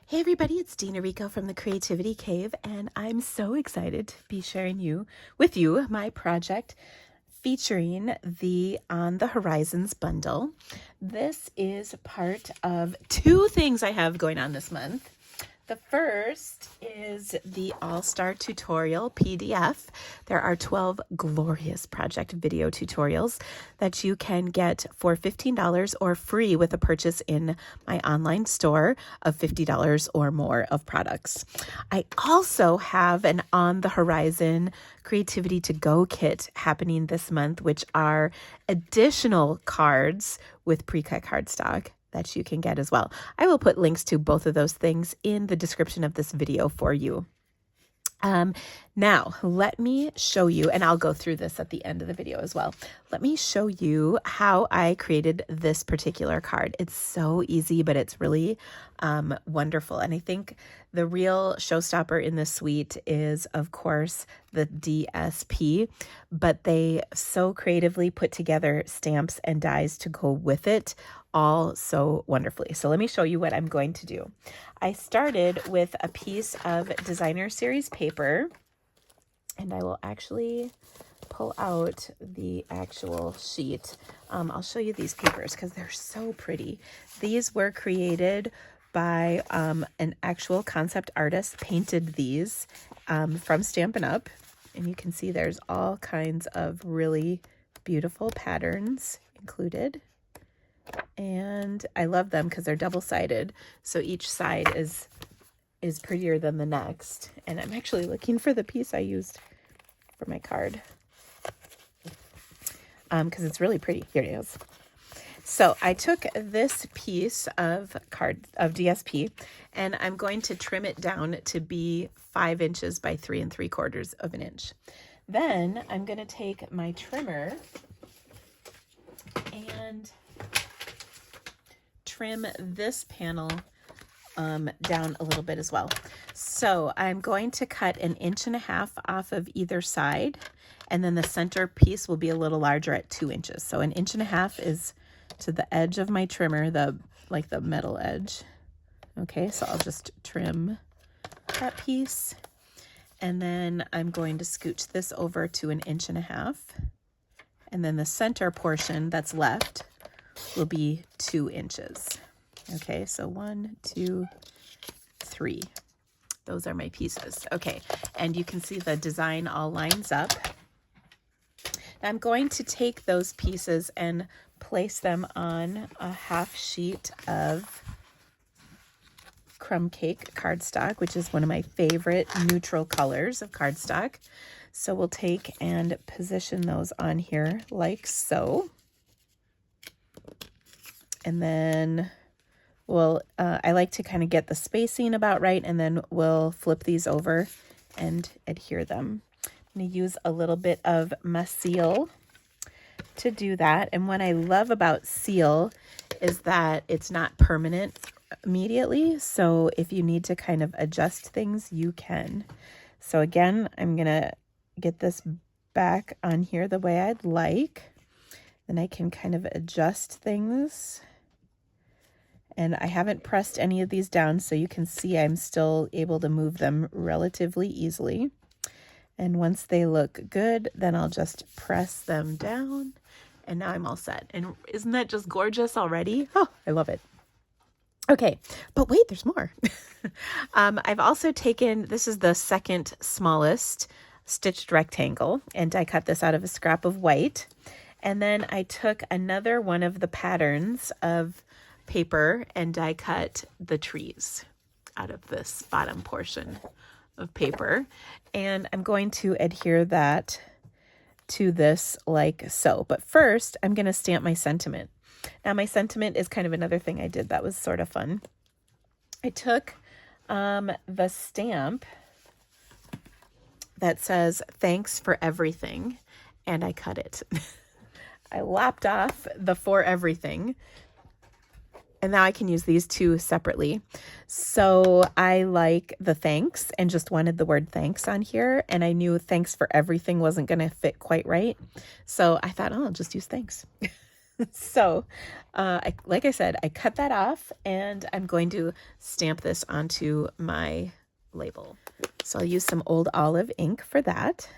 Hey everybody, it's Dina Rico from the Creativity Cave, and I'm so excited to be sharing with you my project featuring the On the Horizons bundle. This is part of two things I have going on this month. The first is the All-Star Tutorial PDF. There are 12 glorious project video tutorials that you can get for $15 or free with a purchase in my online store of $50 or more of products. I also have an On the Horizon Creativity to Go kit happening this month, which are additional cards with pre-cut cardstock that you can get as well. I will put links to both of those things in the description of this video for you. Now let me show you, and I'll go through this at the end of the video as well. Let me show you how I created this particular card. It's so easy, but it's really wonderful. And I think the real showstopper in this suite is, of course, the DSP, but they so creatively put together stamps and dies to go with it all so wonderfully. So let me show you what I'm going to do. I started with a piece of designer series paper, and I will actually pull out the actual sheet. I'll show you these papers because they're so pretty. These were created by an actual concept artist, painted these from Stampin' Up! And you can see there's all kinds of really beautiful patterns included. And I love them because they're double-sided, so each side is prettier than the next. And I'm actually looking for the piece I used for my card because it's really pretty. Here it is. So I took this piece of DSP, and I'm going to trim it down to be 5 inches by 3 3/4 of an inch. Then I'm going to take my trimmer and trim this panel down a little bit as well. So I'm going to cut 1.5 inches off of either side, and then the center piece will be a little larger at 2 inches. So 1.5 inches is to the edge of my trimmer, the metal edge. Okay, so I'll just trim that piece, and then I'm going to scooch this over to 1.5 inches, and then the center portion that's left will be 2 inches. Okay, so 1, 2, 3. Those are my pieces. Okay, and you can see the design all lines up. Now I'm going to take those pieces and place them on a half sheet of Crumb Cake cardstock, which is one of my favorite neutral colors of cardstock. So we'll take and position those on here like so. And then I like to kind of get the spacing about right, and then we'll flip these over and adhere them. I'm going to use a little bit of Seal to do that. And what I love about Seal is that it's not permanent immediately. So if you need to kind of adjust things, you can. So again, I'm going to get this back on here the way I'd like. Then I can kind of adjust things. And I haven't pressed any of these down, so you can see I'm still able to move them relatively easily. And once they look good, then I'll just press them down, and now I'm all set. And isn't that just gorgeous already? Oh, I love it. Okay, but wait, there's more. I've also taken, this is the second smallest stitched rectangle, and I cut this out of a scrap of white. And then I took another one of the patterns of paper and die cut the trees out of this bottom portion of paper, and I'm going to adhere that to this like so. But first I'm going to stamp my sentiment. Now my sentiment is kind of another thing I did that was sort of fun. I took the stamp that says thanks for everything, and I cut it. I lopped off the for everything, and now I can use these two separately. So I like the thanks and just wanted the word thanks on here. And I knew thanks for everything wasn't going to fit quite right. So I thought, oh, I'll just use thanks. So, like I said, I cut that off and I'm going to stamp this onto my label. So I'll use some Old Olive ink for that.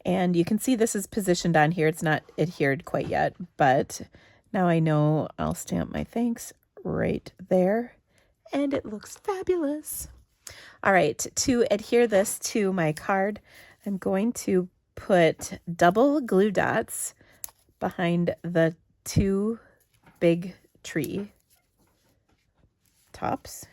And you can see this is positioned on here. It's not adhered quite yet, but now I know I'll stamp my thanks right there. And it looks fabulous. All right, to adhere this to my card, I'm going to put double glue dots behind the two big tree tops.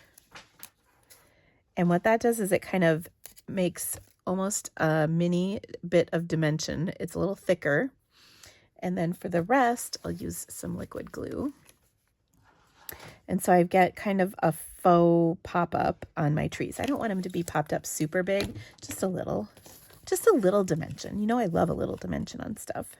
And what that does is it kind of makes almost a mini bit of dimension. It's a little thicker. And then for the rest, I'll use some liquid glue. And so I get kind of a faux pop-up on my trees. I don't want them to be popped up super big, just a little dimension. You know, I love a little dimension on stuff.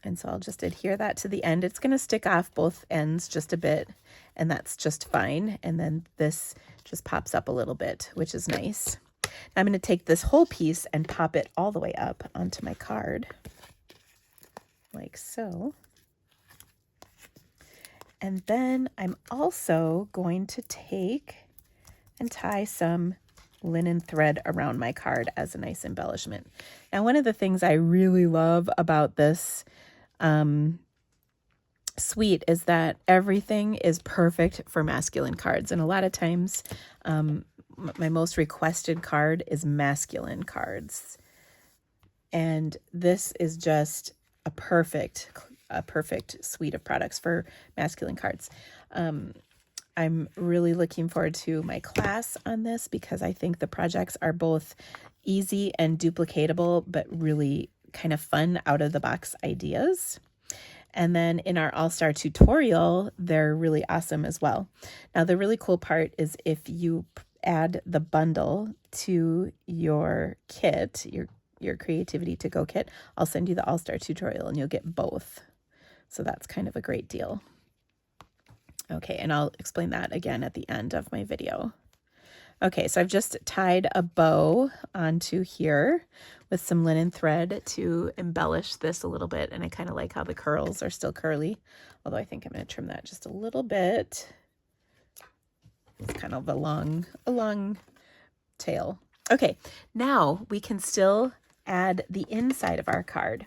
And so I'll just adhere that to the end. It's going to stick off both ends just a bit, and that's just fine. And then this just pops up a little bit, which is nice. Now I'm going to take this whole piece and pop it all the way up onto my card, like so. And then I'm also going to take and tie some linen thread around my card as a nice embellishment. Now, one of the things I really love about this suite is that everything is perfect for masculine cards. And a lot of times, my most requested card is masculine cards. And this is just a perfect suite of products for masculine cards. I'm really looking forward to my class on this because I think the projects are both easy and duplicatable, but really kind of fun out of the box ideas. And then in our All-Star tutorial, they're really awesome as well. Now, the really cool part is if you add the bundle to your kit, your Creativity to Go kit, I'll send you the All-Star tutorial and you'll get both. So that's kind of a great deal. Okay, and I'll explain that again at the end of my video. Okay, so I've just tied a bow onto here with some linen thread to embellish this a little bit, and I kind of like how the curls are still curly, although I think I'm going to trim that just a little bit. It's kind of a long tail. Okay, now we can still add the inside of our card.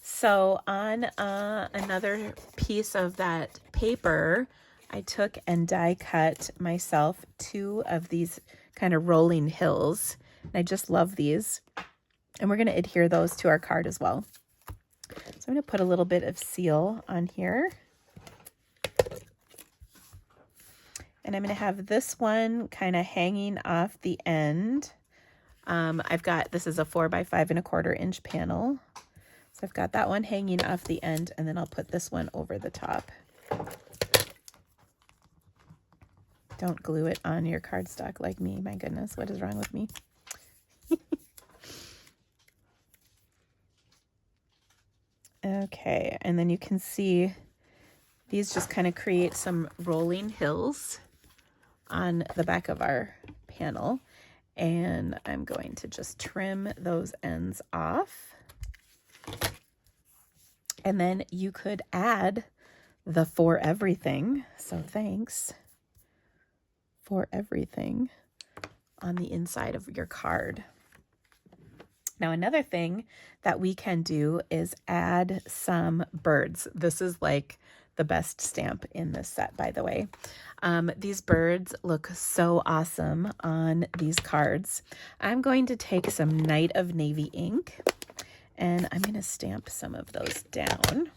So on another piece of that paper, I took and die cut myself 2 of these kind of rolling hills. And I just love these. And we're going to adhere those to our card as well. So I'm going to put a little bit of seal on here. And I'm going to have this one kind of hanging off the end. This is a 4x5 1/4 inch panel. So I've got that one hanging off the end, and then I'll put this one over the top. Don't glue it on your cardstock like me. My goodness, what is wrong with me? Okay, and then you can see these just kind of create some rolling hills on the back of our panel. And I'm going to just trim those ends off. And then you could add the For Everything, so thanks, For Everything, on the inside of your card. Now, another thing that we can do is add some birds. This is like the best stamp in this set, by the way. These birds look so awesome on these cards. I'm going to take some Night of Navy ink, and I'm going to stamp some of those down.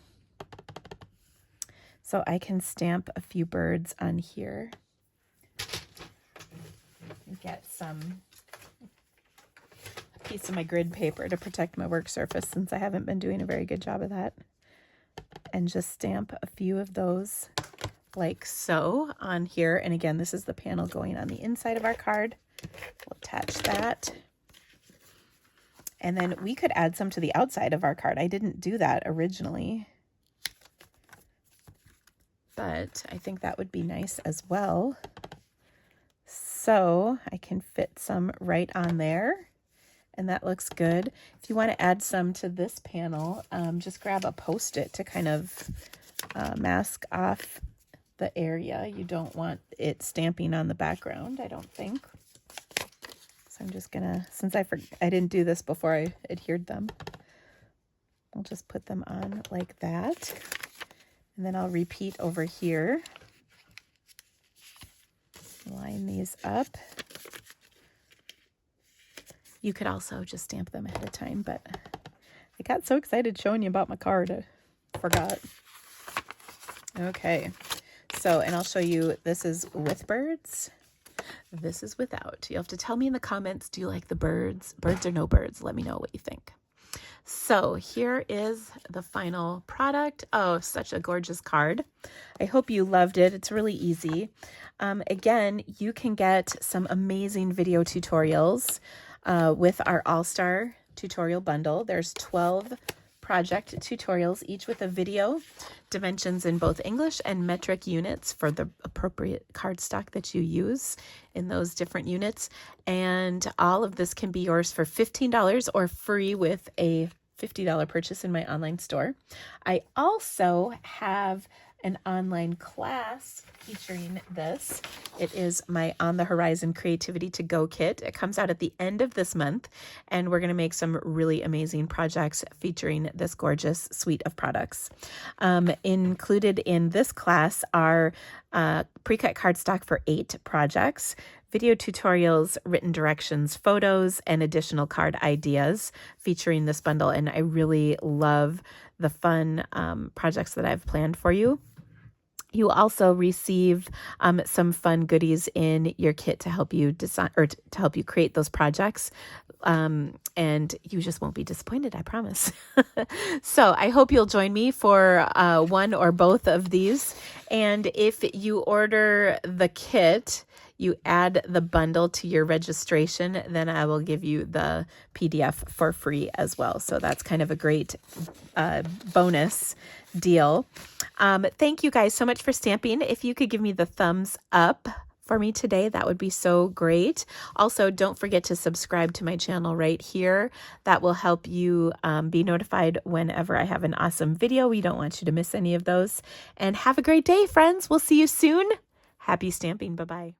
So I can stamp a few birds on here. Get a piece of my grid paper to protect my work surface, since I haven't been doing a very good job of that. And just stamp a few of those like so on here. And again, this is the panel going on the inside of our card. We'll attach that. And then we could add some to the outside of our card. I didn't do that originally, but I think that would be nice as well. So I can fit some right on there. and that looks good. If you want to add some to this panel, just grab a Post-it to kind of mask off the area. You don't want it stamping on the background, I don't think. So I'm just gonna, since I didn't do this before I adhered them, I'll just put them on like that. And then I'll repeat over here. Line these up. You could also just stamp them ahead of time, but I got so excited showing you about my card, I forgot. Okay, so, and I'll show you, this is with birds. This is without. You'll have to tell me in the comments, do you like the birds? Birds or no birds? Let me know what you think. So here is the final product. Oh, such a gorgeous card. I hope you loved it. It's really easy. Again, you can get some amazing video tutorials with our All-Star tutorial bundle. There's 12 project tutorials, each with a video, dimensions in both English and metric units for the appropriate cardstock that you use in those different units. And all of this can be yours for $15 or free with a $50 purchase in my online store. I also have an online class featuring this. It is my On the Horizon Creativity to Go kit. It comes out at the end of this month, and we're going to make some really amazing projects featuring this gorgeous suite of products. Included in this class are pre-cut cardstock for 8 projects, video tutorials, written directions, photos, and additional card ideas featuring this bundle. And I really love the fun projects that I've planned for you. You also receive some fun goodies in your kit to help you design or to help you create those projects. And you just won't be disappointed, I promise. So I hope you'll join me for one or both of these. And if you order the kit, you add the bundle to your registration, then I will give you the PDF for free as well. So that's kind of a great bonus deal. Thank you guys so much for stamping. If you could give me the thumbs up for me today, that would be so great. Also, don't forget to subscribe to my channel right here. That will help you be notified whenever I have an awesome video. We don't want you to miss any of those. And have a great day, friends. We'll see you soon. Happy stamping. Bye-bye.